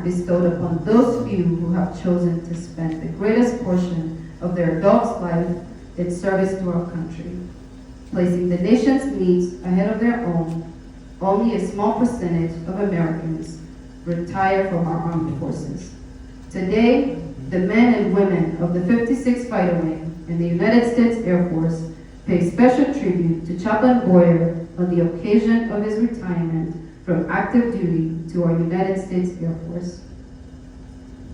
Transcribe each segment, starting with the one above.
bestowed upon those few who have chosen to spend the greatest portion of their adult life in service to our country. Placing the nation's needs ahead of their own, only a small percentage of Americans retire from our armed forces. Today, the men and women of the 56th Fighter Wing and the United States Air Force pay special tribute to Chaplain Boyer on the occasion of his retirement from active duty to our United States Air Force.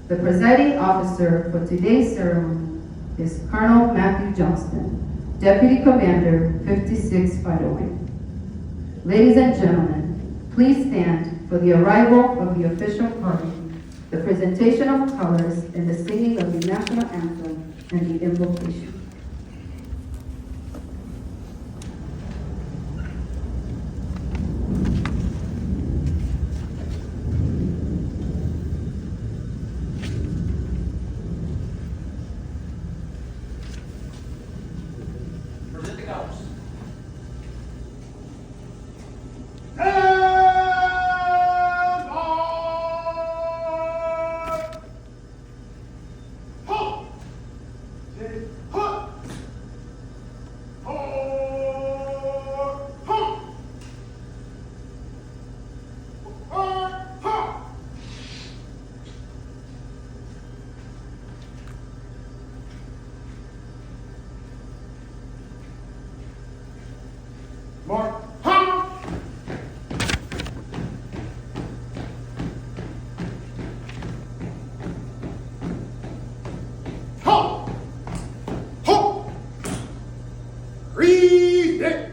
The presiding officer for today's ceremony is Colonel Matthew Johnston, Deputy Commander, 56th Fighter Wing. Ladies and gentlemen, please stand for the arrival of the official party, the presentation of colors, and the singing of the national anthem and the invocation. Mark. Read it.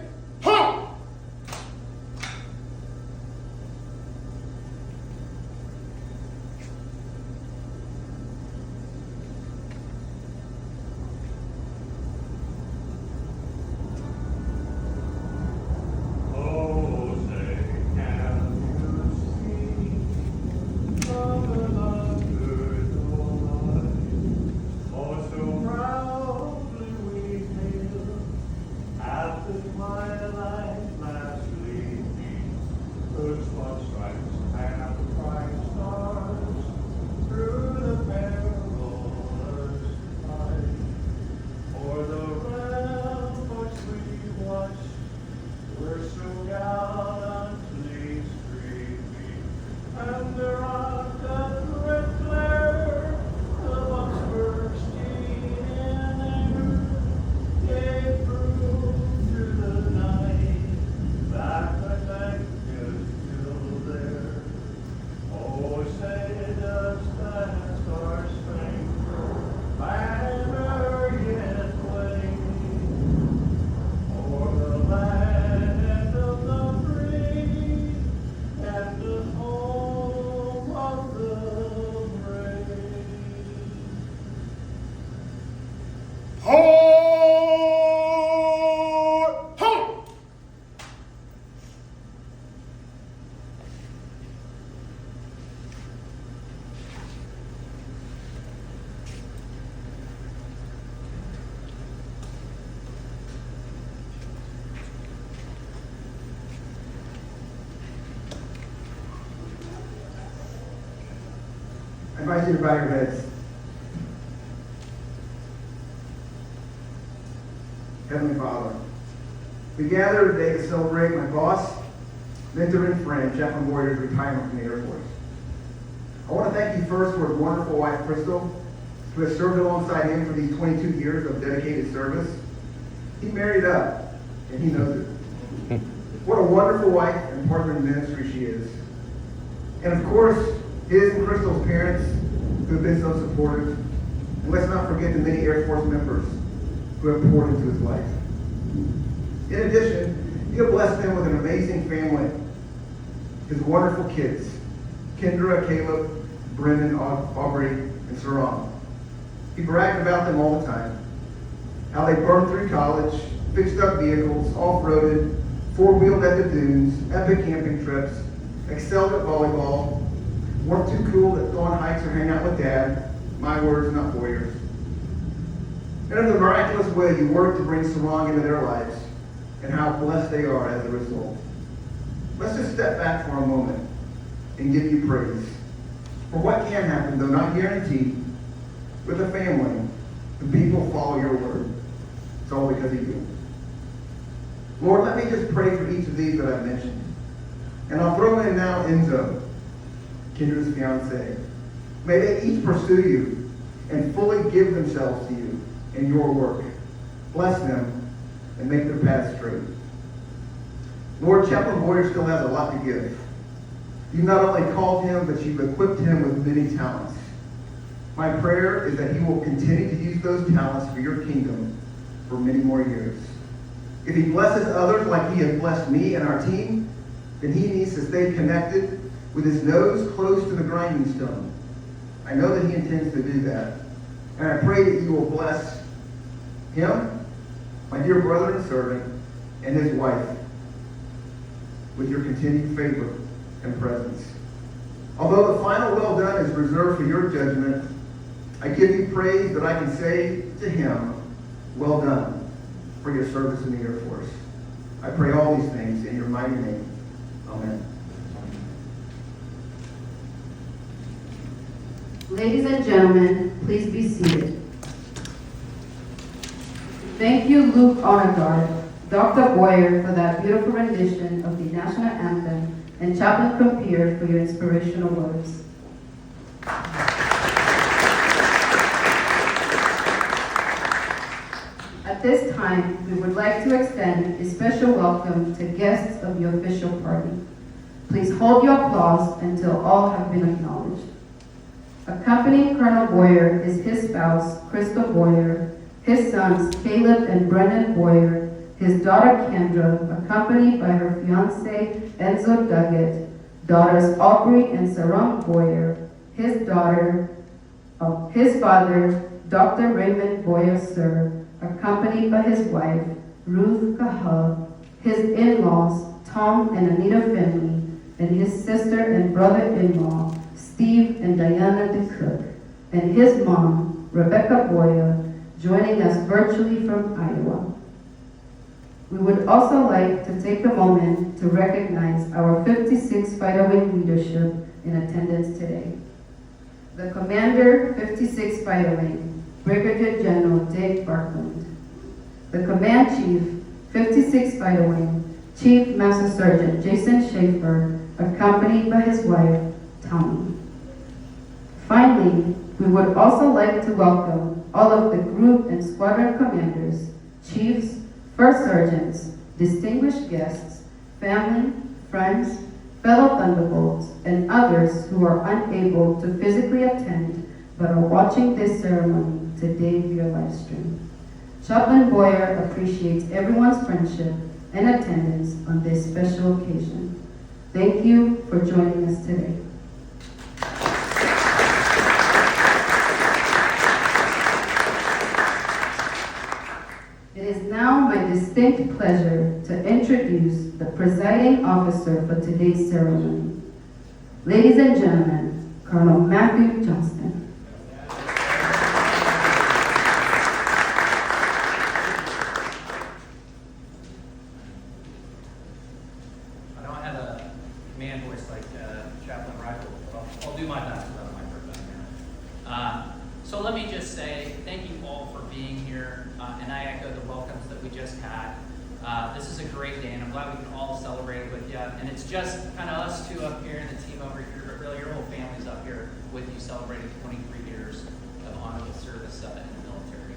I invite you to bow your heads. Heavenly Father, we gather today to celebrate my boss, mentor, and friend, Chaplain Boyer's retirement from the Air Force. I want to thank you first for his wonderful wife, Crystal, who has served alongside him for these 22 years of dedicated service. He married up, and he knows it. What a wonderful wife and partner in ministry she is. And of course, his and Crystal's parents, who have been so supportive. And let's not forget the many Air Force members who have poured into his life. In addition, you have blessed him with an amazing family. His wonderful kids, Kendra, Caleb, Brendan, Aubrey, and Saran. He bragged about them all the time. How they burned through college, fixed up vehicles, off-roaded, four-wheeled at the dunes, epic camping trips, excelled at volleyball, weren't too cool to go on hikes or hang out with Dad. My words, not Boyer's. And in the miraculous way, you worked to bring Sarang into their lives and how blessed they are as a result. Let's just step back for a moment and give you praise. For what can happen, though not guaranteed, with a family, the people follow your word. It's all because of you. Lord, let me just pray for each of these that I've mentioned. And I'll throw in now Enzo, Kendra's fiance. May they each pursue you and fully give themselves to you in your work. Bless them and make their paths straight. Lord, Chaplain Boyer still has a lot to give. You not only called him, but you've equipped him with many talents. My prayer is that he will continue to use those talents for your kingdom for many more years. If he blesses others like he has blessed me and our team, then he needs to stay connected with his nose close to the grinding stone. I know that he intends to do that. And I pray that you will bless him, my dear brother and servant, and his wife with your continued favor and presence. Although the final well done is reserved for your judgment, I give you praise that I can say to him, well done for your service in the Air Force. I pray all these things in your mighty name. Amen. Ladies and gentlemen, please be seated. Thank you, Luke Onegard, Dr. Boyer, for that beautiful rendition of the national anthem, and Chaplain Compier for your inspirational words. At this time, we would like to extend a special welcome to guests of the official party. Please hold your applause until all have been acknowledged. Accompanying Colonel Boyer is his spouse, Crystal Boyer, his sons, Caleb and Brennan Boyer, his daughter, Kendra, accompanied by her fiancé, Enzo Duggett, daughters, Aubrey and Sarang Boyer, his father, Dr. Raymond Boyer, Sr., accompanied by his wife, Ruth Cahill, his in-laws, Tom and Anita Finley, and his sister and brother-in-law, Steve and Diana DeCook, and his mom, Rebecca Boyer, joining us virtually from Iowa. We would also like to take a moment to recognize our 56 Fighter Wing leadership in attendance today. The Commander, 56 Fighter Wing, Brigadier General Dick Barkland. The Command Chief, 56 Fighter Wing, Chief Master Sergeant Jason Schaefer, accompanied by his wife, Tommy. Finally, we would also like to welcome all of the group and squadron commanders, chiefs, first sergeants, distinguished guests, family, friends, fellow Thunderbolts, and others who are unable to physically attend but are watching this ceremony today via live stream. Chaplain Boyer appreciates everyone's friendship and attendance on this special occasion. Thank you for joining us today. It is now my distinct pleasure to introduce the presiding officer for today's ceremony. Ladies and gentlemen, Colonel Matthew Johnston. I don't have a man voice like Chaplain Rifle, but I'll do my best without my first man. So let me just say thank you all for being here, and I echo the welcomes that we just had. This is a great day, and I'm glad we can all celebrate it with you. And it's just kind of us two up here and the team over here, but really your whole family's up here with you celebrating 23 years of honorable service in the military.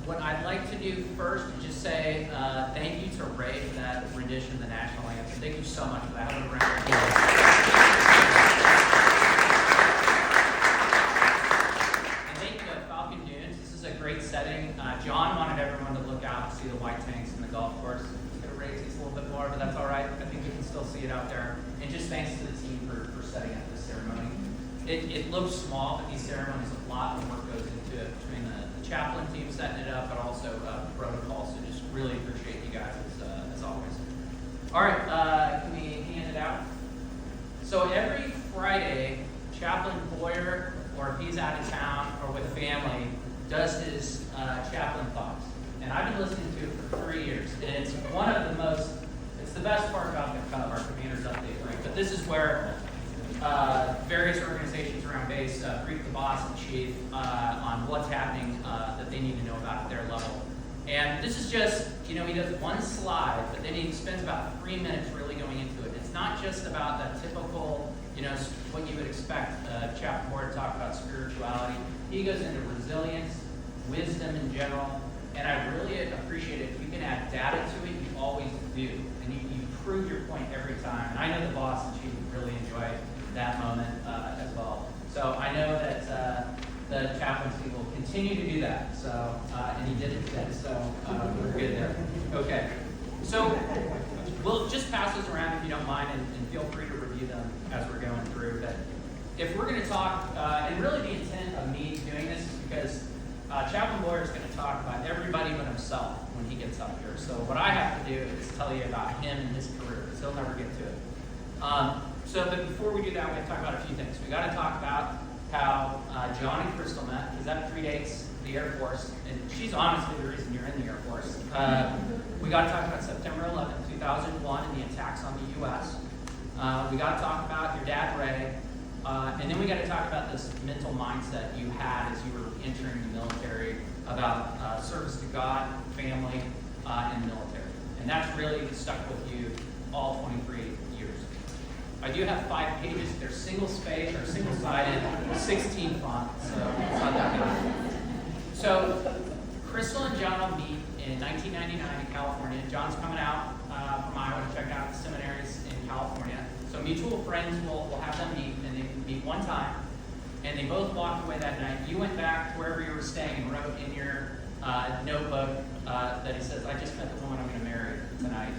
What I'd like to do first is just say thank you to Ray for that rendition of the national anthem. Thank you so much for that. Have a round of applause. And thank you to Falcon Dunes. This is a great setting. John wanted everyone to look out to see the white tanks in the golf course. It's going to raise these a little bit more, but that's all right. I think we can still see it out there. And just thanks to the team for setting up this ceremony. It looks small, but these ceremonies, a lot of work goes into it between the chaplain team setting it up, but also protocol. So just really appreciate you guys as always. All right, can we hand it out? So every Friday, Chaplain Boyer, or if he's out of town or with family, does his chaplain thoughts. And I've been listening to it for 3 years. And it's one of the most, it's the best part about the Cub, our Commander's Update, right? but this is where various organizations around base brief the boss and chief on what's happening that they need to know about at their level. And this is just, he does one slide, but then he spends about 3 minutes really going into it. It's not just about that typical, what you would expect a chaplain board to talk about spirituality. He goes into resilience, wisdom in general, and I really appreciate it. If you can add data to it, you always do. And you prove your point every time. And I know the boss and chief really enjoy that moment as well. So I know that the chaplaincy will continue to do that. So, and he did it today. So we're good there. Okay. So we'll just pass those around if you don't mind, and feel free to review them as we're going through. But if we're going to talk, and really the intent of me doing this is because Chaplain Boyer is going to talk about everybody but himself when he gets up here. So what I have to do is tell you about him and his career, because he'll never get to it. But before we do that, we have to talk about a few things. We got to talk about how John and Crystal met, because that predates the Air Force, and she's honestly the reason you're in the Air Force. We got to talk about September 11th, 2001, and the attacks on the U.S. We got to talk about your dad, Ray, and then we got to talk about this mental mindset you had as you were entering the military about service to God, family, and the military. And that's really stuck with you all 23 years. I do have 5 pages. They're single-spaced or single-sided, 16 font, so it's not that bad. So Crystal and John will meet in 1999 in California. John's coming out from Iowa to check out the seminaries in California. So mutual friends will have them meet, and they meet one time, and they both walked away that night. You went back to wherever you were staying and wrote in your notebook that he says, "I just met the woman I'm going to marry tonight."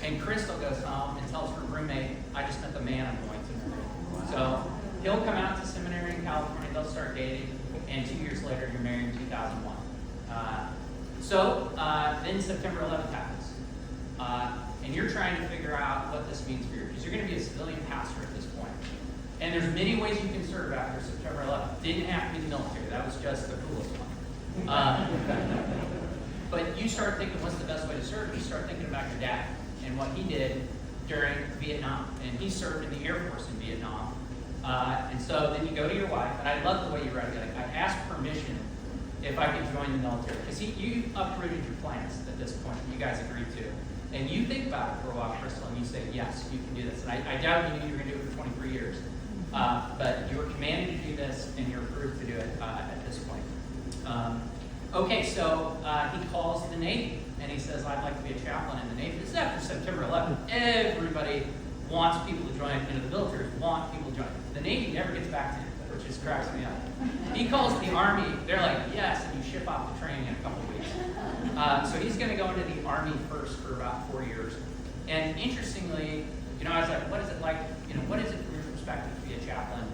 And Crystal goes home and tells her roommate, "I just met the man I'm going to marry." So he'll come out to seminary in California, they'll start dating, and 2 years later, you're married in 2001. Then September 11th happens. And you're trying to figure out what this means for you, because you're going to be a civilian pastor at this point. And there's many ways you can serve after September 11th. Didn't have to be the military. That was just the coolest one. But you start thinking, what's the best way to serve? You start thinking about your dad and what he did during Vietnam. And he served in the Air Force in Vietnam. And so then you go to your wife, and I love the way you write it. I asked permission if I could join the military. Because you uprooted your plans at this point. You guys agreed to. And you think about it for a while, Crystal, and you say, yes, you can do this. And I doubt you knew you were going to do it for 23 years. But you were commanded to do this, and you're approved to do it at this point. He calls the Navy, and he says, "I'd like to be a chaplain in the Navy." This is after September 11th. Everybody wants people to join, the military want people to join. The Navy never gets back to him, which just cracks me up. He calls the Army. They're like, yes, and you ship off to training in a couple of weeks. So he's going to go into the Army first for about 4 years. And interestingly, I was like, what is it like, what is it from your perspective to be a chaplain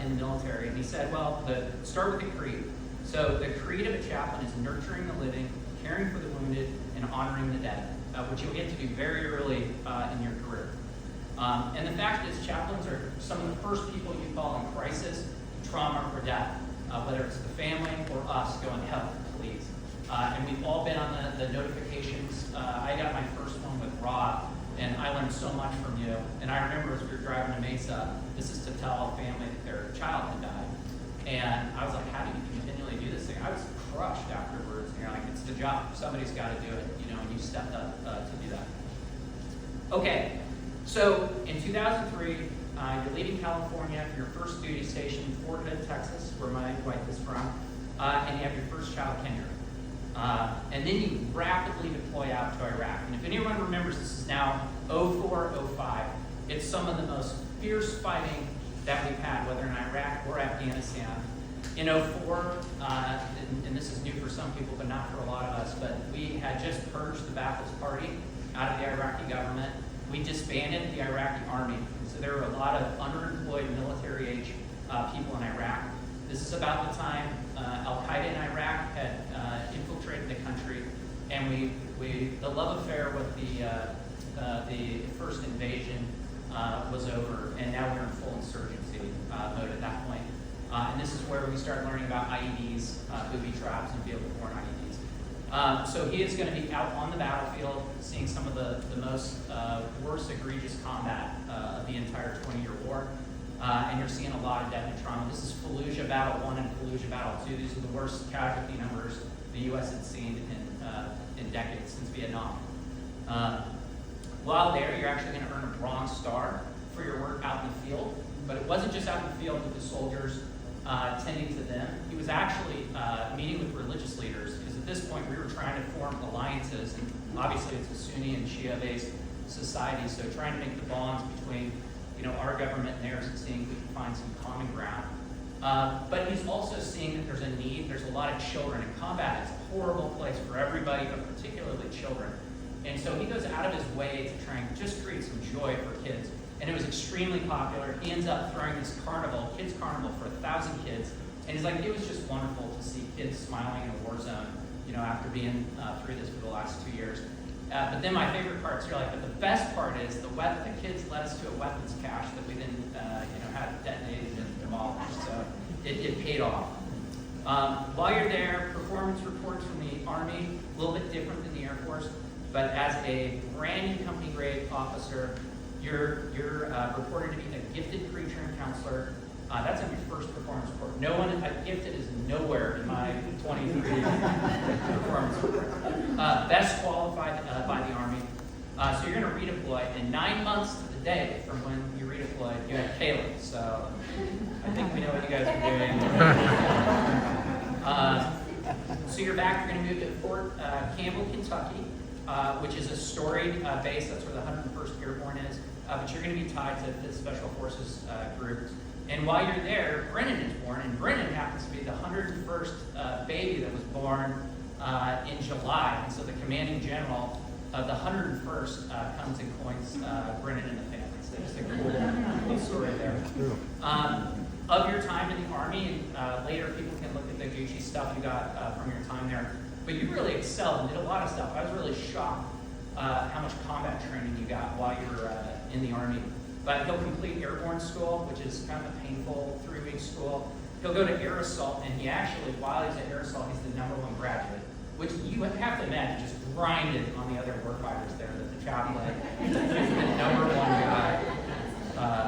in the military? And he said, well, start with the creed. So the creed of a chaplain is nurturing the living, caring for the wounded, and honoring the dead, which you'll get to do very early in your career. And the fact is, chaplains are some of the first people you call in crisis, trauma, or death, whether it's the family or us going, help, please. And we've all been on the notifications. I got my first one with Rob, and I learned so much from you. And I remember as we were driving to Mesa, this is to tell a family that their child had died. And I was like, how do you continually do this thing? I was crushed afterwards. And you're like, it's the job. Somebody's got to do it, and you stepped up to do that. Okay, so in 2003, you're leaving California for your first duty station in Fort Hood, Texas, where my wife is from, and you have your first child, Kendra. And then you rapidly deploy out to Iraq. And if anyone remembers, this is now 04, 05. It's some of the most fierce fighting that we've had, whether in Iraq or Afghanistan. In 04, and this is new for some people, but not for a lot of us, but we had just purged the Ba'athist Party out of the Iraqi government. We disbanded the Iraqi army. So there were a lot of underemployed military-age people in Iraq. This is about the time Al-Qaeda in Iraq had infiltrated the country, and the love affair with the first invasion was over, and now we're in full insurgency mode at that point. And this is where we start learning about IEDs, booby traps, and vehicle-borne IEDs. So he is going to be out on the battlefield, seeing some of the most worst egregious combat of the entire 20-year war. And you're seeing a lot of death and trauma. This is Fallujah Battle 1 and Fallujah Battle 2. These are the worst casualty numbers the U.S. had seen in decades, since Vietnam. While there, you're actually going to earn a Bronze Star for your work out in the field. But it wasn't just out in the field with the soldiers tending to them. He was actually meeting with religious leaders, because at this point we were trying to form alliances, and obviously it's a Sunni and Shia-based society, so trying to make the bonds between our government and theirs and seeing if we can find some common ground. But he's also seeing that there's a need. There's a lot of children, and combat is a horrible place for everybody, but particularly children. And so he goes out of his way to try and just create some joy for kids. And it was extremely popular. He ends up throwing this carnival, kids carnival, for 1,000 kids. And he's like, it was just wonderful to see kids smiling in a war zone, after being through this for the last 2 years. But then my favorite parts are like, but the best part is the kids led us to a weapons cache that we then, had detonated and demolished. So it paid off. While you're there, performance reports from the Army, a little bit different than the Air Force, but as a brand new company grade officer, you're reported to be a gifted preacher and counselor. That's on your first performance report. No one, gifted is nowhere in my 23 performance report. Best qualified by the Army. So you're going to redeploy, and 9 months to the day from when you redeployed, you had Caleb. So I think we know what you guys are doing. So you're back. You're going to move to Fort Campbell, Kentucky, which is a storied base. That's where the 101st Airborne is. But you're going to be tied to the Special Forces groups. And while you're there, Brennan is born, and Brennan happens to be the 101st baby that was born in July. And so the commanding general of the 101st comes and coins Brennan in the family. So just a cool story there. Of your time in the Army, and later people can look at the Gucci stuff you got from your time there, but you really excelled and did a lot of stuff. I was really shocked how much combat training you got while you were in the Army. But he'll complete airborne school, which is kind of a painful 3-week school. He'll go to Air Assault, and he actually, while he's at Air Assault, he's the #1 graduate, which you have to imagine just grinded on the other warfighters there, that the chaplain, he's the #1 guy.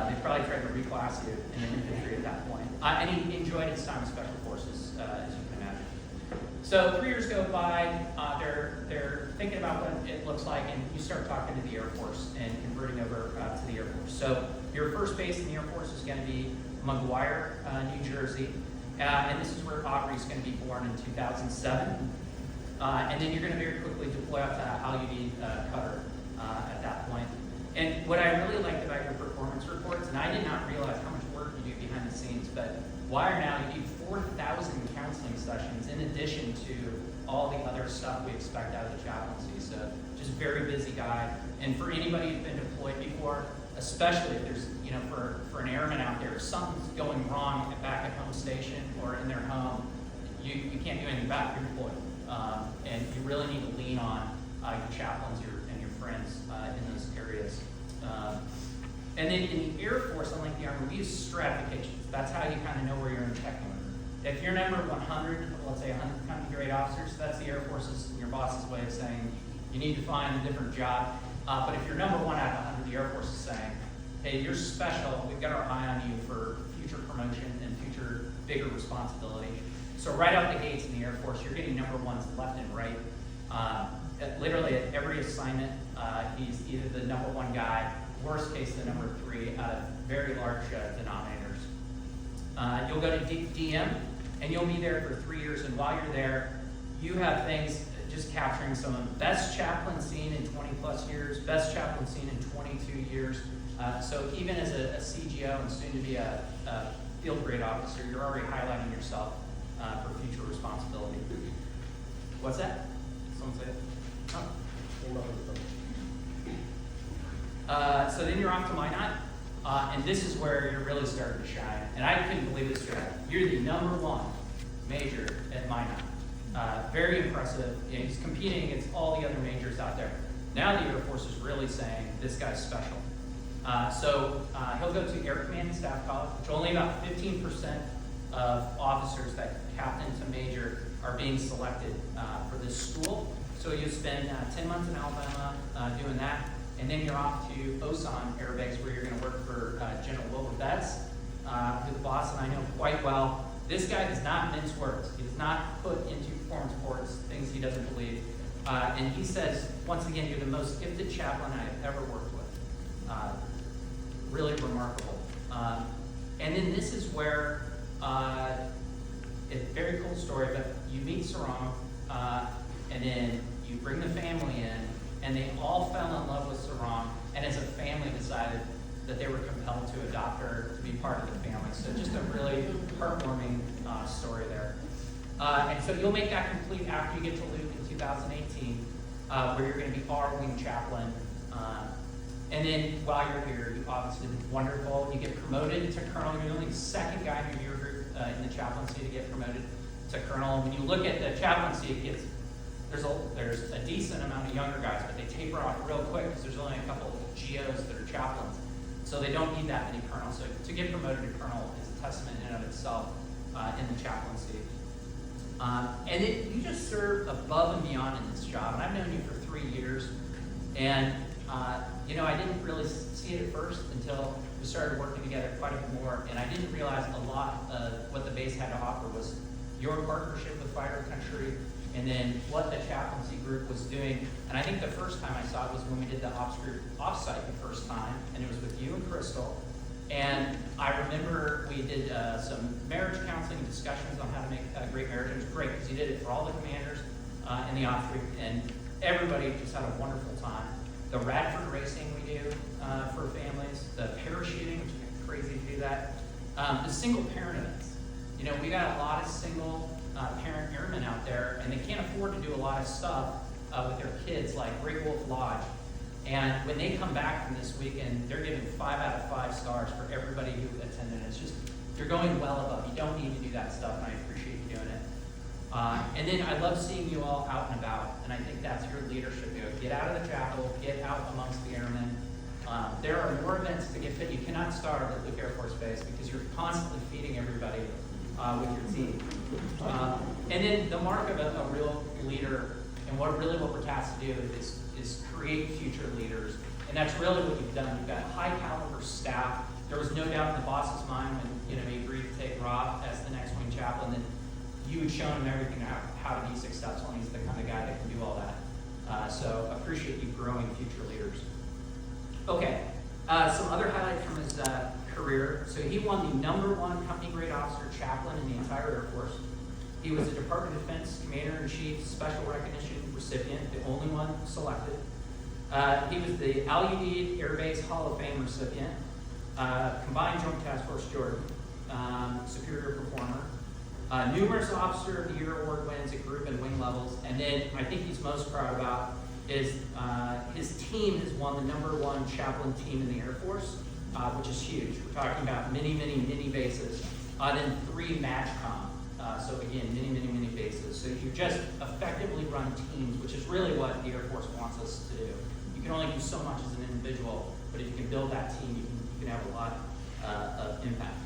They probably tried to reclass you in the infantry at that point. And he enjoyed his time in Special Forces, as you can imagine. So 3 years go by, they're thinking about what it looks like, and you start talking to the Air Force and converting over to the Air Force. So your first base in the Air Force is going to be McGuire, New Jersey, and this is where Aubrey's going to be born in 2007. And then you're going to very quickly deploy out to Al-Udeid, Qatar at that point. And what I really liked about your performance reports, and I did not realize how much work you do behind the scenes, but Wire now, you do 4,000 counseling sessions in addition to all the other stuff we expect out of the chaplaincy. So just very busy guy. And for anybody who's been deployed before, especially if there's, for an airman out there, if something's going wrong back at home station or in their home, you can't do anything about it, you're deployed. And you really need to lean on your chaplains and your friends in those areas. And then in the Air Force, unlike the Army, we use stratifications. That's how you kind of know where you're in the pecking order. If you're number 100, let's say 100 company grade officers, that's the Air Force's and your boss's way of saying you need to find a different job. But if you're number 1 out of 100, the Air Force is saying, hey, you're special. We've got our eye on you for future promotion and future bigger responsibility. So right out the gates in the Air Force, you're getting number 1s left and right. Literally at every assignment, he's either the number 1 guy, worst case the number 3 out of very large denominators. You'll go to DM, and you'll be there for 3 years, and while you're there, you have things just capturing some of the best chaplain seen in 20 plus years, best chaplain seen in 22 years. So even as a CGO and soon to be a field grade officer, you're already highlighting yourself for future responsibility. What's that? Someone say it? Oh. So then you're off to Minot, and this is where you're really starting to shine. And I couldn't believe this, Jack. You're the number 1 major at Minot. Very impressive. He's competing against all the other majors out there. Now the Air Force is really saying this guy's special. So he'll go to Air Command and Staff College, which only about 15% of officers that captain to major are being selected for this school. So you spend 10 months in Alabama doing that, and then you're off to Osan Air Base, where you're going to work for General Wilbur Betts, who the boss and I know quite well. This guy does not mince words. He does not put into performance reports things he doesn't believe. And he says, once again, you're the most gifted chaplain I have ever worked with. Really remarkable. And then this is where, it's a very cool story, but you meet Sarong, and then you bring the family in, and they all fell in love with Sarong, and as a family decided that they were compelled to adopt her to be part of the family. So just a really heartwarming story there. And so you'll make that complete after you get to Luke in 2018, where you're going to be our wing chaplain. And then while you're here, you obviously did wonderful. You get promoted to colonel. You're the only second guy in your group in the chaplaincy to get promoted to colonel. When you look at the chaplaincy, it gets there's a decent amount of younger guys, but they taper off real quick because there's only a couple of GOs that are chaplains. So they don't need that many colonels. So to get promoted to colonel is a testament in and of itself in the chaplaincy. And then you just serve above and beyond in this job. And I've known you for 3 years. And, I didn't really see it at first until we started working together quite a bit more. And I didn't realize a lot of what the base had to offer was your partnership with Fighter Country, and then what the chaplaincy group was doing. And I think the first time I saw it was when we did the ops group offsite the first time, and it was with you and Crystal. And I remember we did some marriage counseling discussions on how to make a great marriage. It was great because you did it for all the commanders in the ops group, and everybody just had a wonderful time. The Radford racing we do for families, the parachuting, which is crazy to do that. The single parent events. We got a lot of single parent airmen out there, and they can't afford to do a lot of stuff with their kids, like Great Wolf Lodge. And when they come back from this weekend, they're given 5 out of 5 stars for everybody who attended. It's just, you're going well above. You don't need to do that stuff, and I appreciate you doing it. And then I love seeing you all out and about, and I think that's your leadership. Get out of the chapel, get out amongst the airmen. There are more events to get fit. You cannot starve at Luke Air Force Base because you're constantly feeding everybody with your team. And then the mark of a real leader, and what we're tasked to do is create future leaders. And that's really what you've done. You've got high caliber staff. There was no doubt in the boss's mind when he agreed to take Rob as the next wing chaplain that you had shown him everything how to be successful, and he's the kind of guy that can do all that. So appreciate you growing future leaders. Okay, some other highlights from his career. So he won the #1 company grade officer chaplain in the entire Air Force. He was a Department of Defense Commander-in-Chief Special Recognition recipient, the only one selected. He was the Al Udeid Air Base Hall of Fame recipient, Combined Joint Task Force Jordan, Superior Performer, numerous Officer of the Year award wins at group and wing levels, and then I think he's most proud about is his team has won the #1 chaplain team in the Air Force, which is huge. We're talking about many bases, then 3 MAJCOM. So again, many bases. So you just effectively run teams, which is really what the Air Force wants us to do. You can only do so much as an individual, but if you can build that team, you can have a lot of impact.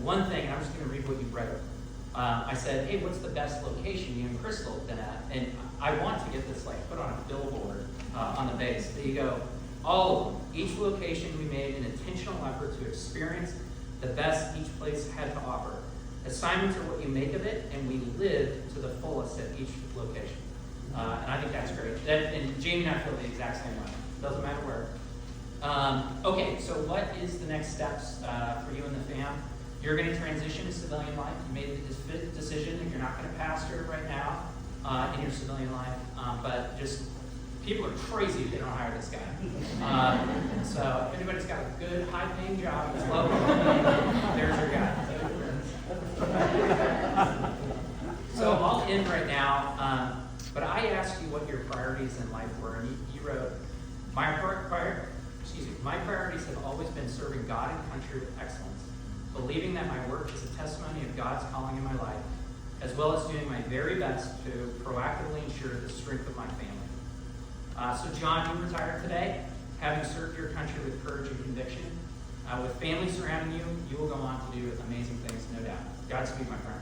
One thing, and I'm just going to read what you wrote. I said, hey, what's the best location you and Crystal have been at? And I want to get this put on a billboard on the base. There you go. All of them. Each location we made an intentional effort to experience the best each place had to offer. Assignments are what you make of it, and we live to the fullest at each location. And I think that's great. And Jamie and I feel the exact same way. Doesn't matter where. Okay, so what is the next steps for you and the fam? You're going to transition to civilian life. You made the decision that you're not going to pastor right now in your civilian life, but just people are crazy if they don't hire this guy. So if anybody's got a good, high-paying job, it's local, there's your guy. So I'll end right now, but I asked you what your priorities in life were, and you wrote, my priorities have always been serving God and country with excellence, believing that my work is a testimony of God's calling in my life, as well as doing my very best to proactively ensure the strength of my family. So John, you retired today, having served your country with courage and conviction. With family surrounding you, you will go on to do amazing things, no doubt. Godspeed, my friend.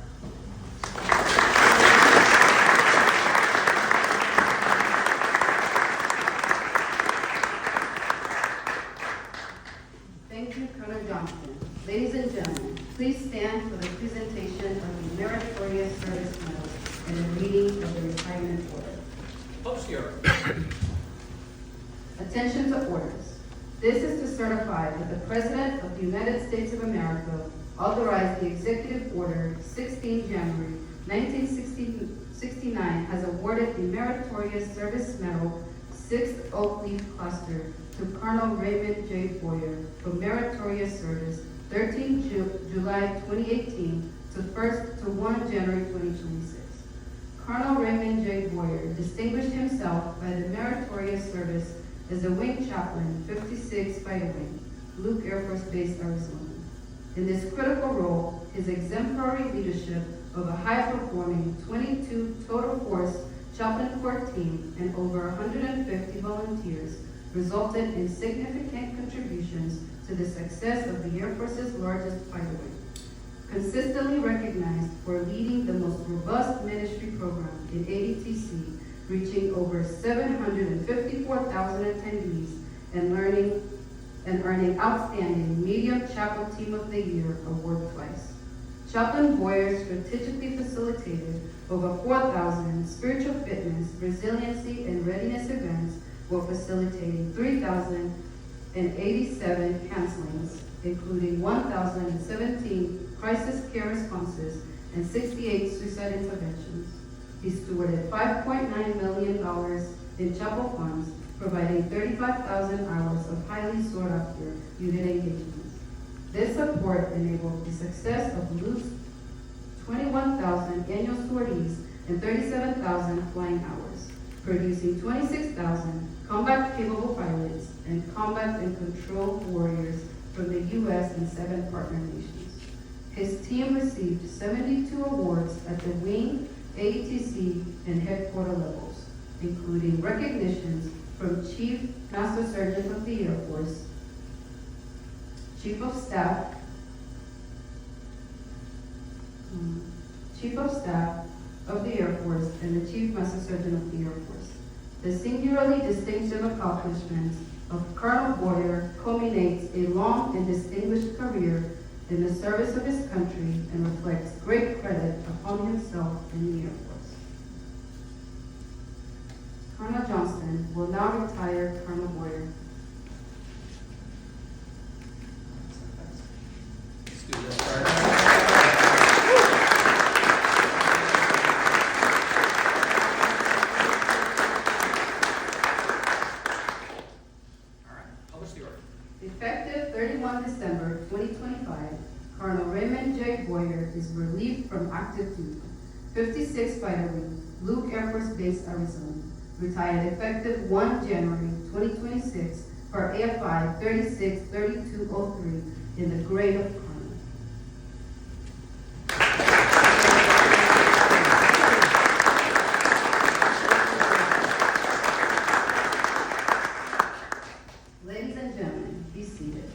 Ladies and gentlemen, please stand for the presentation of the Meritorious Service Medal and the reading of the retirement order. Obscure. Attention to orders. This is to certify that the President of the United States of America authorized the Executive Order 16 January 1969 has awarded the Meritorious Service Medal 6th Oak Leaf Cluster to Colonel Raymond J. Boyer for meritorious service 13 July 2018 to 1 January 2026. Colonel Raymond J. Boyer distinguished himself by the meritorious service as a wing chaplain 56 Fighter Wing, Luke Air Force Base, Arizona. In this critical role, his exemplary leadership of a high-performing 22 total force chaplain corps team and over 150 volunteers resulted in significant contributions to the success of the Air Force's largest fighter wing. Consistently recognized for leading the most robust ministry program in ADTC, reaching over 754,000 attendees and earning outstanding Medium Chapel Team of the Year award twice. Chaplain Boyer strategically facilitated over 4,000 spiritual fitness, resiliency, and readiness events while facilitating 3,087 counselings, including 1,017 crisis care responses and 68 suicide interventions. He stewarded $5.9 million in chapel funds, providing 35,000 hours of highly sought-after unit engagements. This support enabled the success of Luke's 21,000 annual sorties and 37,000 flying hours, producing 26,000 combat-capable pilots and combat and control warriors from the U.S. and 7 partner nations. His team received 72 awards at the wing, AETC, and headquarter levels, including recognitions from Chief Master Sergeant of the Air Force, Chief of Staff of the Air Force, and the Chief Master Sergeant of the Air Force. The singularly distinctive accomplishments of Colonel Boyer culminates a long and distinguished career in the service of his country and reflects great credit upon himself and the Air Force. Colonel Johnston will now retire Colonel Boyer. Effective 31 December 2025, Colonel Raymond J. Boyer is relieved from active duty. 56 Fighter Wing, Luke Air Force Base, Arizona. Retired effective 1 January 2026 for AFI 363203 in the grade of Colonel. Ladies and gentlemen, be seated.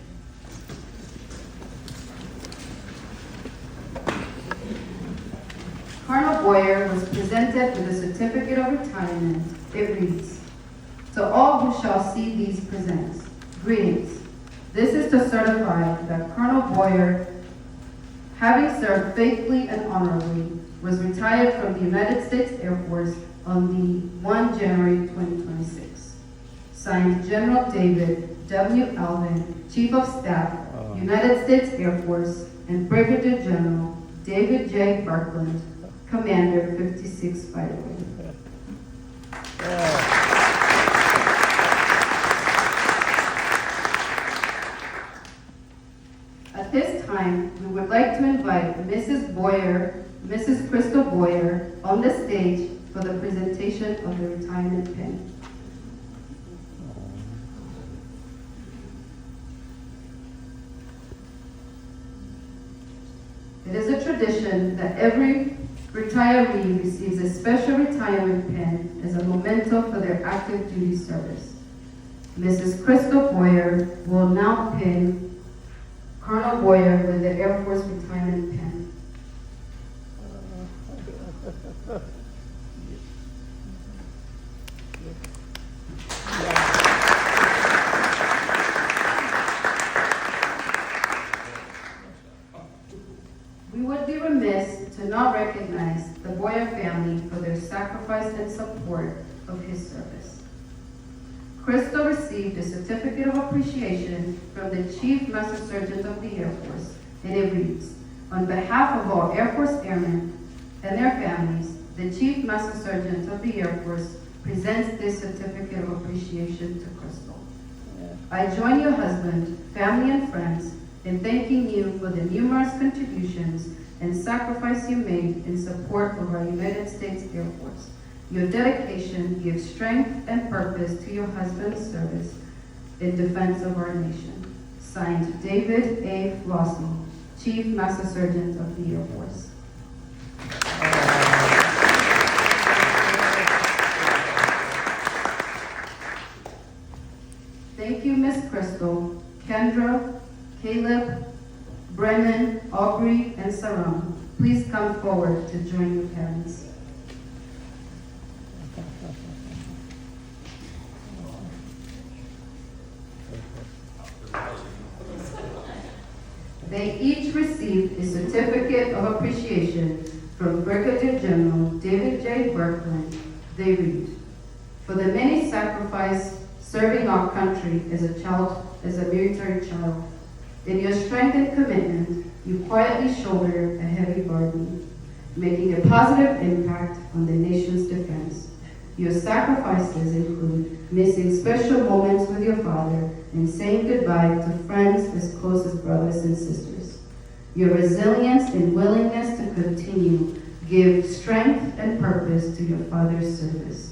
Colonel Boyer was presented with a certificate of retirement. It reads, "To all who shall see these presents, greetings. This is to certify that Colonel Boyer, having served faithfully and honorably, was retired from the United States Air Force on the 1 January 2026. Signed, General David W. Alvin, Chief of Staff, United States Air Force, and Brigadier General David J. Barkland, Commander 56 Fighter Wing." At this time, we would like to invite Mrs. Crystal Boyer, on the stage for the presentation of the retirement pin. It is a tradition that every retiree receives a special retirement pin as a memento for their active duty service. Mrs. Crystal Boyer will now pin Colonel Boyer with the Air Force retirement pin. We would be remiss to not recognize the Boyer family for their sacrifice and support of his service. Crystal received a certificate of appreciation from the Chief Master Sergeant of the Air Force, and it reads, "On behalf of all Air Force airmen and their families, the Chief Master Sergeant of the Air Force presents this certificate of appreciation to Crystal. I join your husband, family, and friends in thanking you for the numerous contributions and sacrifice you made in support of our United States Air Force. Your dedication gives strength and purpose to your husband's service in defense of our nation." Signed, David A. Flossie, Chief Master Sergeant of the Air Force. Thank you, Ms. Crystal, Kendra, Caleb, Brennan, Aubrey, and Saram. Please come forward to join your parents. They each received a certificate of appreciation from Brigadier General David J. Birkeland. They read, "For the many sacrifices serving our country as a military child, in your strength and commitment, you quietly shoulder a heavy burden, making a positive impact on the nation's defense. Your sacrifices include missing special moments with your father and saying goodbye to friends as close as brothers and sisters. Your resilience and willingness to continue give strength and purpose to your father's service."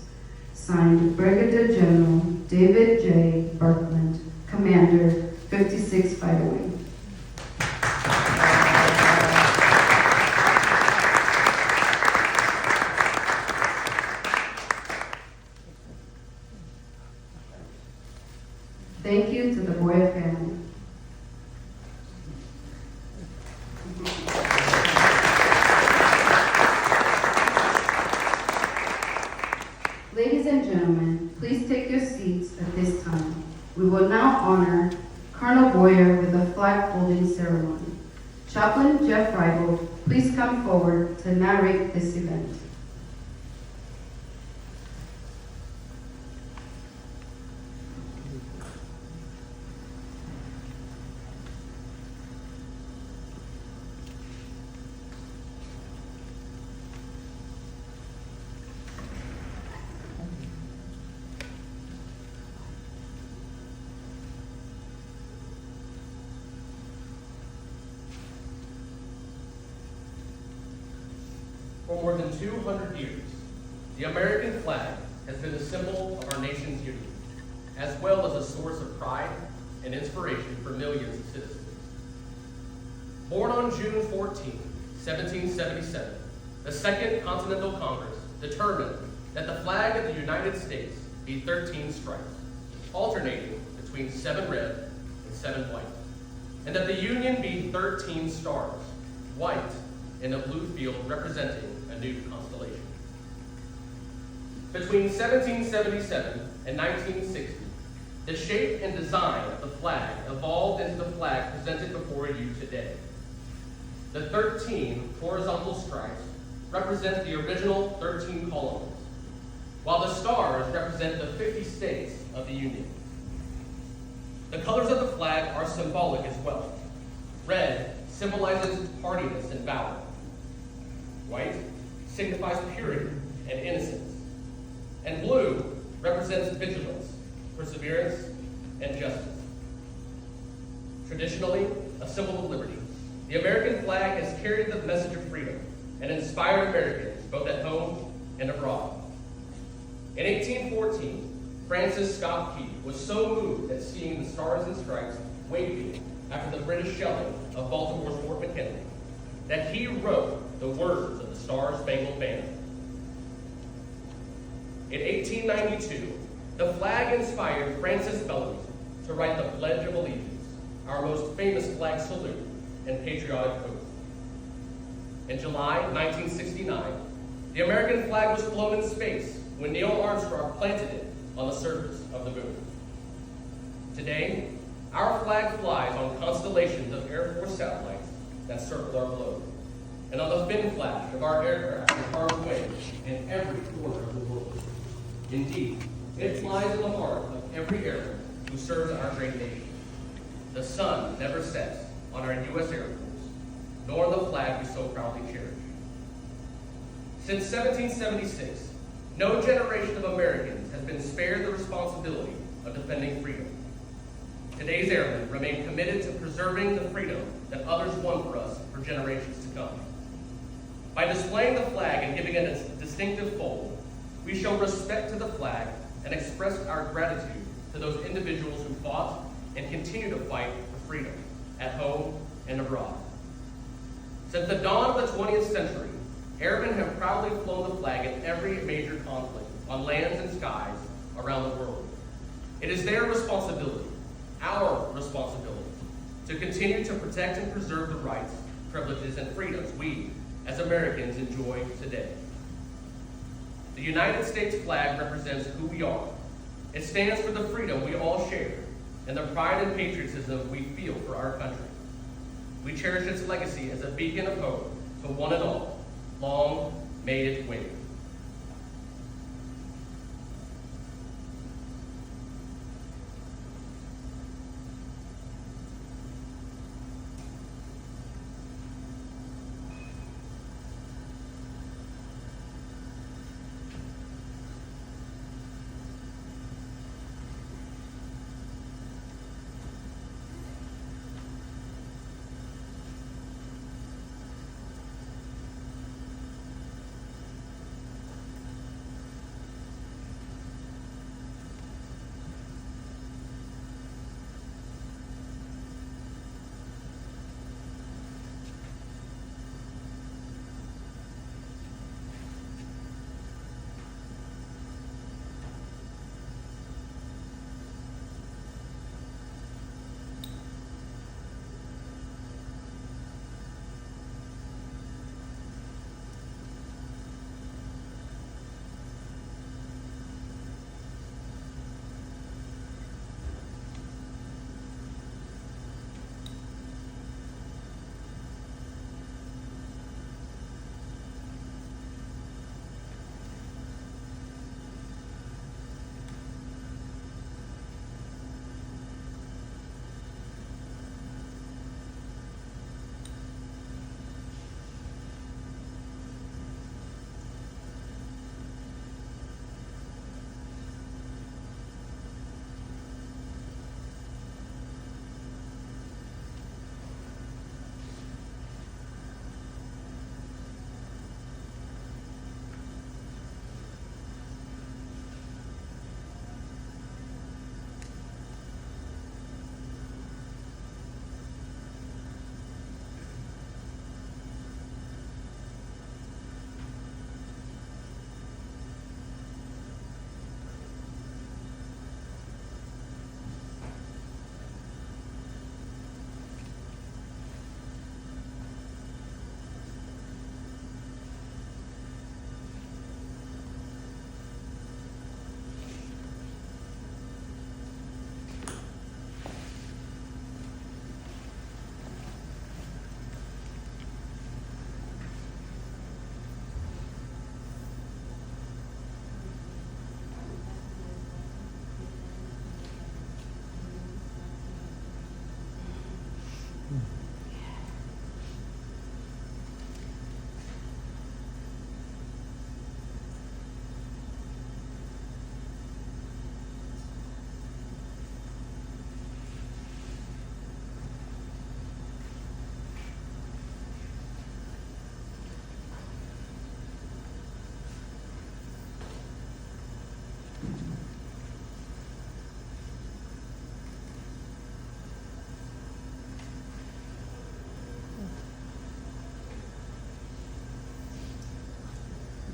Signed, Brigadier General David J. Birkeland, Commander, 56 Fighter Wing. Thank you to the Boyer family. Ladies and gentlemen, please take your seats at this time. We will now honor Colonel Boyer with a flag folding ceremony. Chaplain Jeff Reibold, please come forward to narrate this event. For more than 200 years, the American flag has been a symbol of our nation's unity, as well as a source of pride and inspiration for millions of citizens. Born on June 14, 1777, the Second Continental Congress determined that the flag of the United States be 13 stripes, alternating between 7 red and 7 white, and that the Union be 13 stars, white in a blue field representing a new constellation. Between 1777 and 1960, the shape and design of the flag evolved into the flag presented before you today. The 13 horizontal stripes represent the original 13 colonies, while the stars represent the 50 states of the Union. The colors of the flag are symbolic as well. Red symbolizes hardiness and valor. White signifies purity and innocence. And blue represents vigilance, perseverance, and justice. Traditionally a symbol of liberty, the American flag has carried the message of freedom and inspired Americans both at home and abroad. In 1814, Francis Scott Key was so moved at seeing the stars and stripes waving after the British shelling of Baltimore's Fort McKinley that he wrote the words of the Star-Spangled Banner. In 1892, the flag inspired Francis Bellamy to write the Pledge of Allegiance, our most famous flag salute and patriotic oath. In July 1969, the American flag was flown in space when Neil Armstrong planted it on the surface of the moon. Today, our flag flies on constellations of Air Force satellites that circle our globe, and on the fin flash of our aircraft in harm's way in every corner of the world. Indeed, it flies in the heart of every airman who serves our great nation. The sun never sets on our U.S. Air Force, nor on the flag we so proudly cherish. Since 1776, no generation of Americans has been spared the responsibility of defending freedom. Today's airmen remain committed to preserving the freedom that others won for us for generations to come. By displaying the flag and giving it a distinctive fold, we show respect to the flag and express our gratitude to those individuals who fought and continue to fight for freedom at home and abroad. Since the dawn of the 20th century, airmen have proudly flown the flag in every major conflict on lands and skies around the world. It is their responsibility, our responsibility, to continue to protect and preserve the rights, privileges, and freedoms we, as Americans, enjoy today. The United States flag represents who we are. It stands for the freedom we all share and the pride and patriotism we feel for our country. We cherish its legacy as a beacon of hope to one and all. Long may it wave.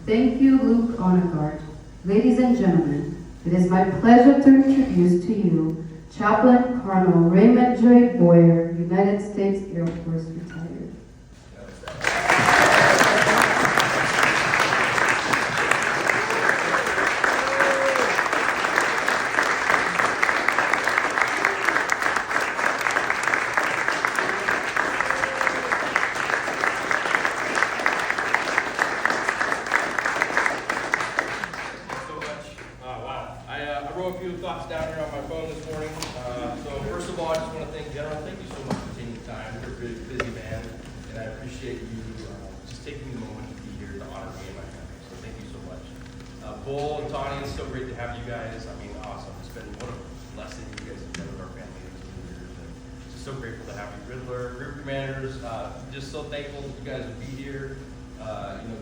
Thank you, Luke Onegard. Ladies and gentlemen, it is my pleasure to introduce to you Chaplain Colonel Raymond J. Boyer, United States Air Force, retired. very busy man, and I appreciate you just taking the moment to be here to honor me and my family. So thank you so much. Bull and Tawny, it's so great to have you guys. I mean, awesome. It's been what a blessing you guys have been with our family these 2 years. And just so grateful to have you, Riddler, group commanders. Just so thankful that you guys would be here.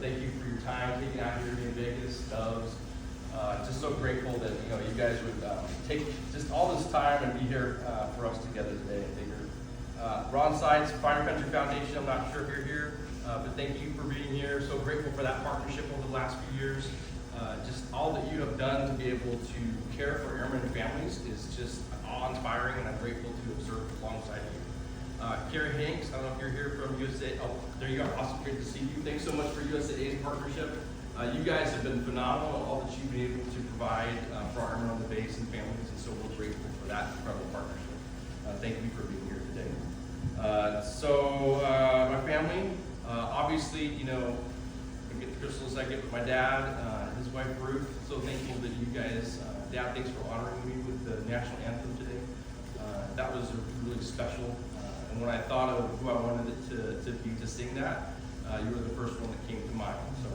Thank you for your time taking out here to be in Vegas, Doves. Just so grateful that you guys would take just all this time and be here for us together today. I think Ron Sides, Fire Country Foundation. I'm not sure if you're here, but thank you for being here. So grateful for that partnership over the last few years. Just all that you have done to be able to care for airmen and families is just awe-inspiring, and I'm grateful to have served alongside you. Carrie Hanks, I don't know if you're here from USA. Oh, there you are. Awesome, great to see you. Thanks so much for USAID's partnership. You guys have been phenomenal, all that you've been able to provide for our airmen on the base and families, and so we're grateful for that incredible partnership. Thank you for being here today. My family, obviously, I get the Crystal second, but my dad, his wife Ruth, so thankful that you guys, Dad, thanks for honoring me with the national anthem today. That was really special. And when I thought of who I wanted it to be to sing that, you were the first one that came to mind. So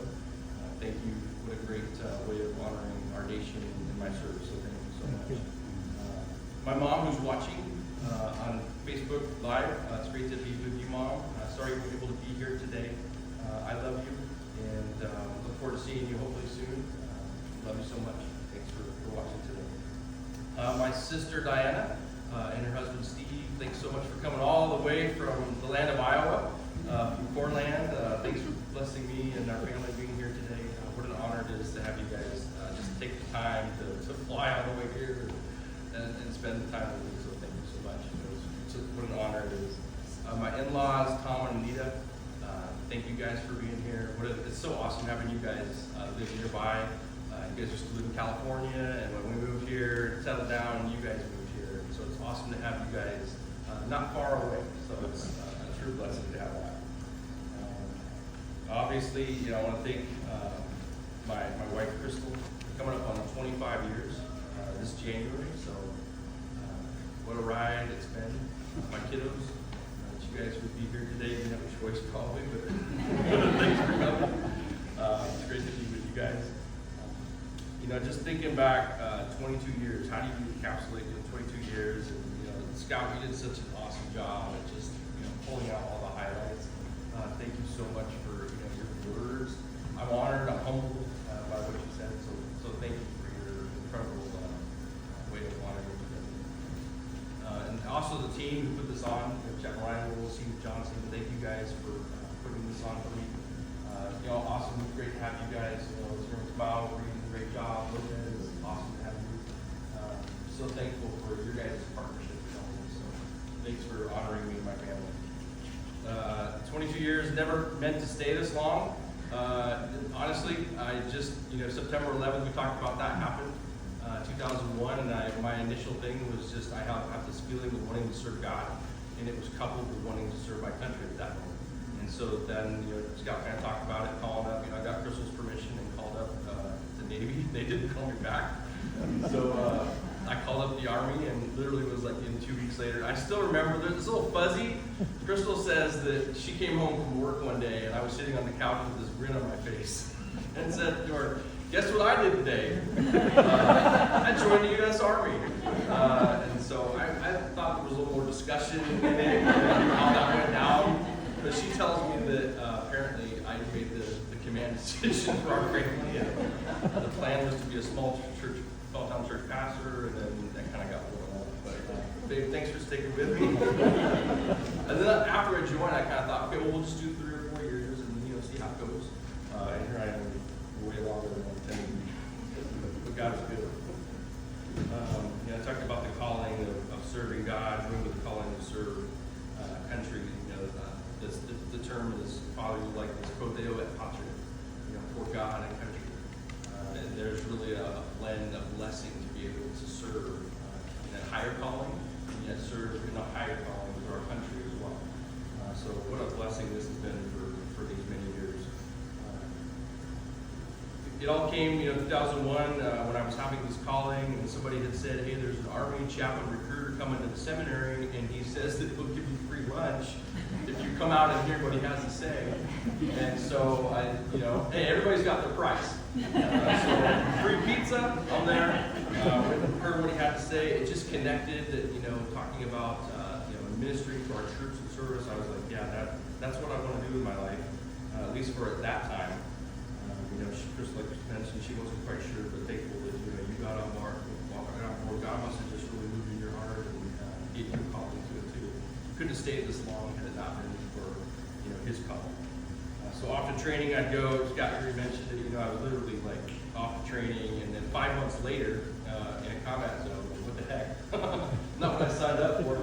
thank you. What a great way of honoring our nation in my service. So thank you so much. My mom, who's watching on Facebook Live, it's great to be with you, Mom. Sorry you weren't able to be here today. I love you, and look forward to seeing you hopefully soon. Love you so much. Thanks for watching today. My sister Diana and her husband Steve, thanks so much for coming all the way from the land of Iowa, from Corland. Thanks for blessing me and our family being here today. What an honor it is to have you guys just take the time to fly all the way here and spend the time with me. So thank you so much. What an honor it is. My in-laws, Tom and Anita, thank you guys for being here. It's so awesome having you guys live nearby. You guys used to live in California, and when we moved here, settled down, you guys moved here. So it's awesome to have you guys not far away. So it's a true blessing to have that. Obviously, I want to thank my wife, Crystal, coming up on 25 years this January. So what a ride it's been. My kiddos, you guys would be here today. You didn't have a choice probably, but thanks for coming. It's great to be with you guys. Just thinking back 22 years, how do you encapsulate 22 years? And, Scout, you did such an awesome job at just, pulling out all the highlights. Thank you so much for, your words. I'm honored, I'm humbled by what you said. So thank you for your incredible way of honoring me. And also the team who put this on, Jeff Ryan, Steve Johnson, thank you guys for putting this on for me. Awesome, great to have you guys. Bow, we're doing a great job. Lopez, awesome to have you. So thankful for your guys' partnership. So thanks for honoring me and my family. 22 years, never meant to stay this long. Honestly, I just, September 11th, we talked about that happened. 2001, and my initial thing was just, I have this feeling of wanting to serve God, and it was coupled with wanting to serve my country at that moment. And so then, Scout kind of talked about it, called up, I got Crystal's permission and called up the Navy. They didn't call me back. So I called up the Army, and literally was like 2 weeks later. I still remember, there's this little fuzzy. Crystal says that she came home from work one day, and I was sitting on the couch with this grin on my face, and said to her, guess what I did today? I joined the U.S. Army. And so I thought there was a little more discussion in it, how that went down. But she tells me that apparently I made the command decision for our family. And the plan was to be a small town church pastor, and then that kind of got blown up. But babe, thanks for sticking with me. And then after I joined, I kind of thought, okay, well, we'll just do 3 or 4 years and see how it goes. And here I am, way longer than I intended to be. But God is good. I talked about the calling of serving God, going with the calling to serve country. The term is probably like this "Prodeo et Patria," for God and country. And there's really a blend of blessing to be able to serve in a higher calling, and yet serve in a higher calling to our country as well. So what a blessing this has been for these many years. It all came, 2001, when I was having this calling, and somebody had said, hey, there's an Army chaplain recruiter coming to the seminary, and he says that he'll give you free lunch come out and hear what he has to say. And so hey, everybody's got their price. So free pizza, I'm there. Heard what he had to say. It just connected that, talking about, ministering to our troops in service. I was like, yeah, that's what I want to do with my life, at least for at that time. Chris, like you mentioned, she wasn't quite sure, but thankful that, you got on board. God must have just really moved in your heart and gave you a call into it too. You couldn't have stayed this long had it not been for, his call. So off to training I'd go. Scott Henry mentioned it, I was literally like off to training, and then 5 months later, in a combat zone. What the heck? Not what I signed up for.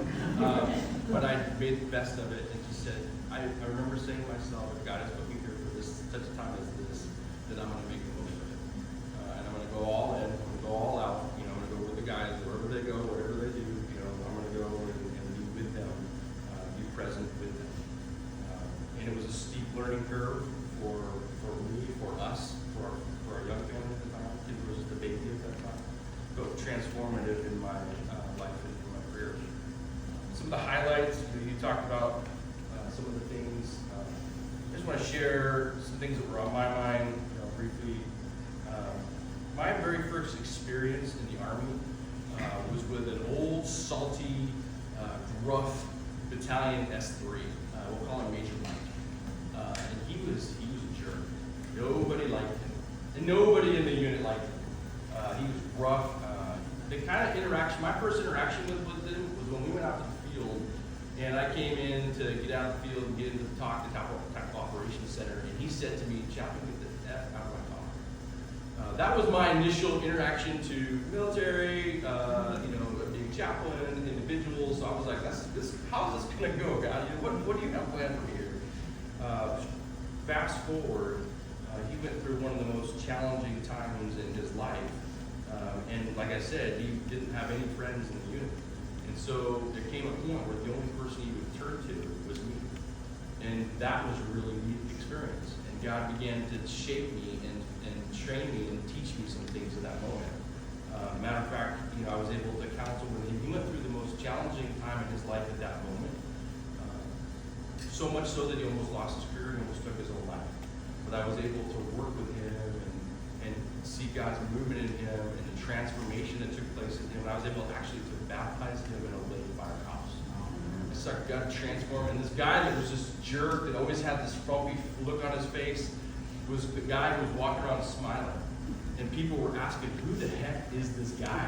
But I made the best of it and just said, I remember saying to myself, if God has put me here for such a time as this, that I'm going to make the most of it. And I'm going to go all in, I'm going to go all out. I'm going to go with the guys, wherever they go, whatever they do, I'm going to go and be with them, be present with them. And it was a steep learning curve for me, for us, for our young family at the time. It was just a baby at that time. But transformative in my life and in my career. Some of the highlights, you talked about some of the things. I just want to share some things that were on my mind briefly. My very first experience in the Army was with an old, salty, gruff battalion S3. We'll call him Major Mike. And he was a jerk. Nobody liked him. And nobody in the unit liked him. He was rough. The kind of interaction, my first interaction with him was when we went out to the field, and I came in to get out of the field and get into the Tactical Operations Center, and he said to me, "Chaplain, get the F out of my talk." That was my initial interaction to military, being chaplain, individuals. So I was like, how is this going to go, God? What do you have planned for me here? Fast forward, he went through one of the most challenging times in his life. And like I said, he didn't have any friends in the unit. And so there came a point where the only person he would turn to was me. And that was a really neat experience. And God began to shape me and train me and teach me some things at that moment. Matter of fact, I was able to counsel with him. He went through the most challenging time in his life at that moment. So much so that he almost lost his career and almost took his own life. But I was able to work with him and see God's movement in him and the transformation that took place in him. And I was able actually to baptize him in a lake firehouse. I saw God transform. And this guy that was this jerk that always had this frumpy look on his face was the guy who was walking around smiling. And people were asking, who the heck is this guy?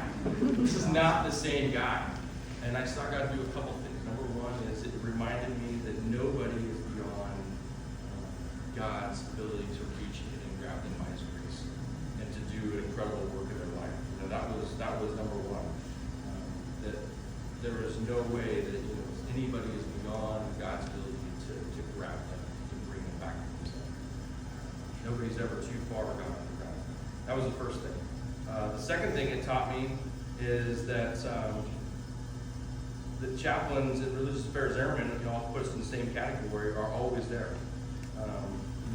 This is not the same guy. And I saw God do a couple things. Number one is it reminded me that nobody is beyond God's ability to reach in and grab them by his grace and to do an incredible work in their life. That was number one. That there is no way that anybody is beyond God's ability to grab them, to bring them back to himself. Nobody's ever too far gone to grab them. That was the first thing. The second thing it taught me is that the chaplains and religious affairs airmen, I'll put us in the same category, are always there.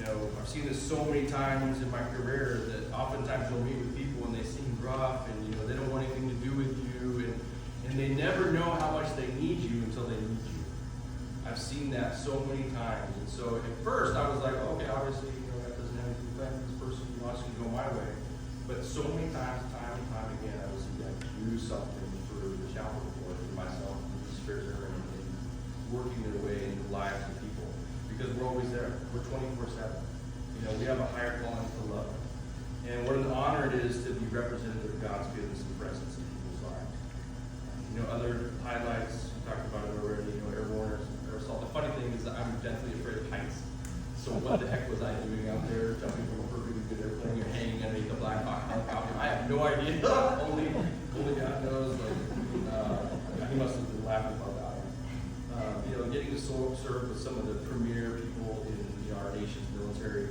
I've seen this so many times in my career that oftentimes you'll meet with people and they seem rough and they don't want anything to do with you and they never know how much they need you until they need you. I've seen that so many times. And so at first I was like, okay, obviously, that doesn't have anything to do with this person, wants to go my way. But so many times, time and time again, I would see God do something through the chapel report, through myself, through the Spirit and working their way into the lives of people. Because we're always there. We're 24/7. We have a higher calling to love. And what an honor it is to be representative of God's goodness and presence in people's lives. Other highlights, we talked about it already, airborne, air assault. The funny thing is that I'm deathly afraid of heights. So what the heck was I doing out there jumping from a perfectly good airplane or hanging underneath the Black Hawk helicopter? I have no idea. only God knows. He must have been laughing about that. Getting to serve with some of the premier people in our nation's military,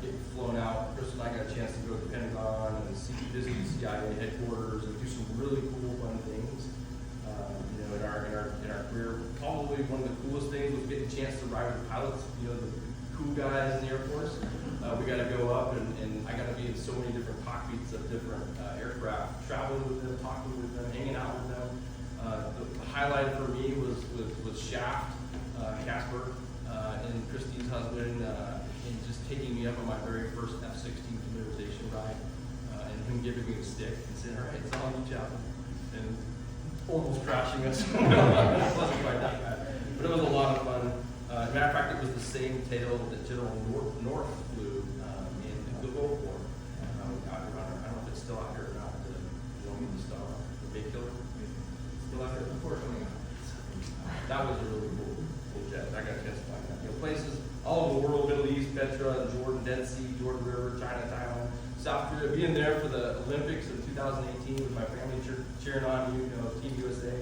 getting flown out. Chris and I got a chance to go to the Pentagon and visit the CIA headquarters and do some really cool, fun things. In our career, probably one of the coolest things was getting a chance to ride with the pilots. The cool guys in the Air Force. We got to go up and I got to be in so many different cockpits of different aircraft, traveling with them, talking with them, hanging out with them. The highlight for me was Shaft, Casper. husband, in just taking me up on my very first F-16 familiarization ride, and him giving me a stick and saying, all right, it's on you, Chapel, and almost crashing us. It wasn't quite that bad, but it was a lot of fun. As a matter of fact, it was the same tail that General North flew in the Gulf War. Out here I don't know if it's still out here or not. The Star, the Big Killer, still out here. Unfortunately, that was a really cool jet. I got a chance to fly that. Places all over the world: Middle East, Petra, Jordan, Dead Sea, Jordan River, China, Taiwan, South Korea. Being there for the Olympics in 2018 with my family cheering on Team USA.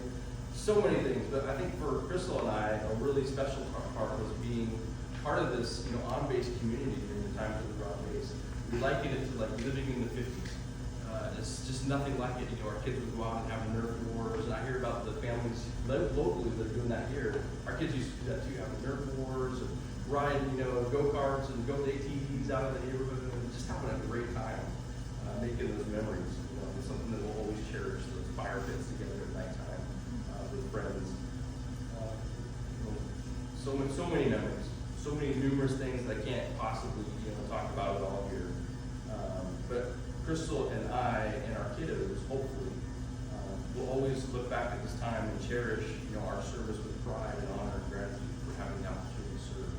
So many things, but I think for Crystal and I, a really special part was being part of this, on-base community during the time that we were on base. We liken it to like living in the 50s. It's just nothing like it. Our kids would go out and have Nerf wars, and I hear about the families locally that are doing that here. Our kids used to do that too, having Nerf wars and riding, go-karts and go to ATVs out in the neighborhood, and just having a great time making those memories. It's something that we'll always cherish. Those fire pits together at nighttime with friends. So many memories, so many numerous things that I can't possibly talk about it all here. But Crystal and I and our kiddos, hopefully, will always look back at this time and cherish, our service with pride and honor and gratitude for having the opportunity to serve.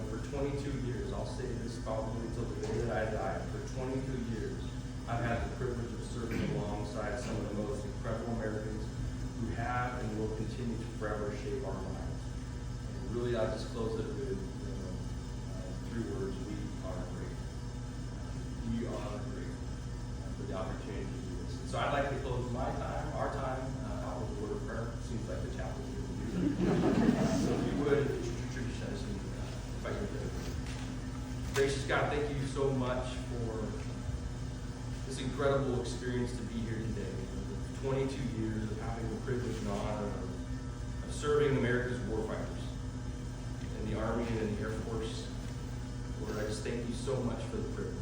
For 22 years, I'll say this probably until the day that I die. For 22 years, I've had the privilege of serving alongside some of the most incredible Americans who have and will continue to forever shape our lives. And really, I'll just close it with 3 words: we are grateful. We are grateful for the opportunity to do this. And so I'd like to close my time, our time, out with a word of prayer. Seems like the chapel is going to do that. So if you would, tradition, I just invite you to. Gracious God, thank you so much for this incredible experience to be here today. 22 years of having the privilege and honor of serving America's warfighters in the Army and in the Air Force. Lord, I just thank you so much for the privilege.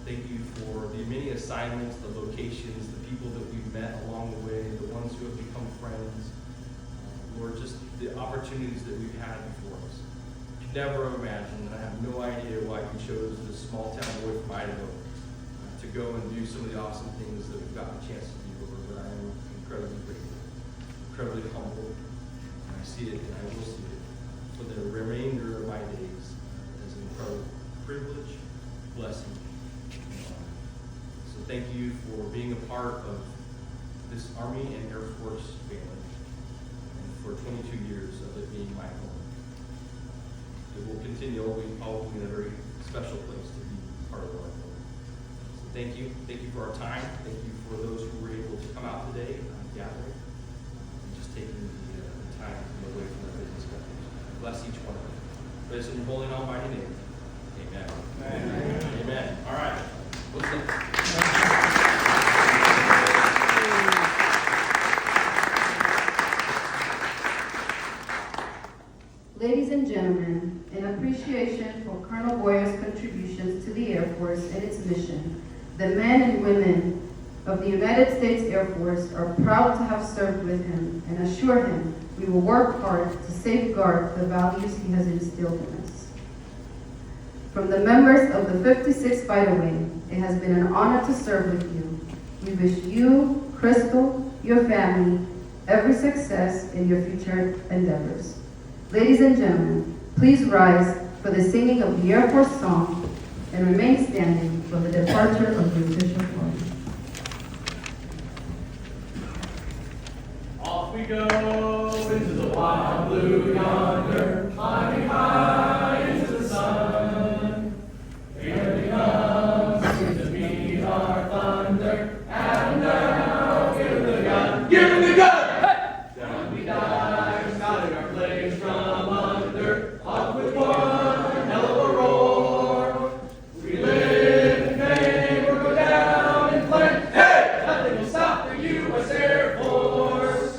Thank you for the many assignments, the locations, the people that we've met along the way, the ones who have become friends. Lord, just the opportunities that we've had before us. I could never imagine, and I have no idea why you chose this small town boy from Idaho to go and do some of the awesome things that we've gotten a chance to do, Lord. But I am incredibly grateful, incredibly humble. And I see it, and I will see it for the remainder of my days as an incredible privilege, blessing. So thank you for being a part of this Army and Air Force family, and for 22 years of it being my home. It will continue always probably in a very special place to be part of our home. So thank you for our time. Thank you for those who were able to come out today, gathering, and just taking the time to get away from their business schedules. Bless each one of you. Praise in your holy and almighty name. Amen. Amen. Amen. All right. What's up? Ladies and gentlemen, in appreciation for Colonel Boyer's contributions to the Air Force and its mission, the men and women of the United States Air Force are proud to have served with him and assure him we will work hard to safeguard the values he has instilled in us. From the members of the 56th Fighter Wing, it has been an honor to serve with you. We wish you, Crystal, your family, every success in your future endeavors. Ladies and gentlemen, please rise for the singing of the Air Force song and remain standing for the departure of the official party. Off we go into the wild blue yonder, climbing high into the sun. Here he comes to meet our thunder, and now give him the gun, give him the gun! Hey! Down we dive, scouting our flames from under, off with one hell of a roar. We live in fame or go down in flame. Hey! Nothing will stop the U.S. Air Force.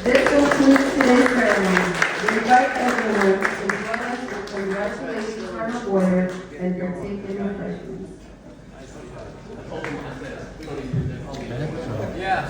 This concludes today's ceremony. We invite everyone to join us in congratulating Colonel Boyer and partake in refreshments. Yeah.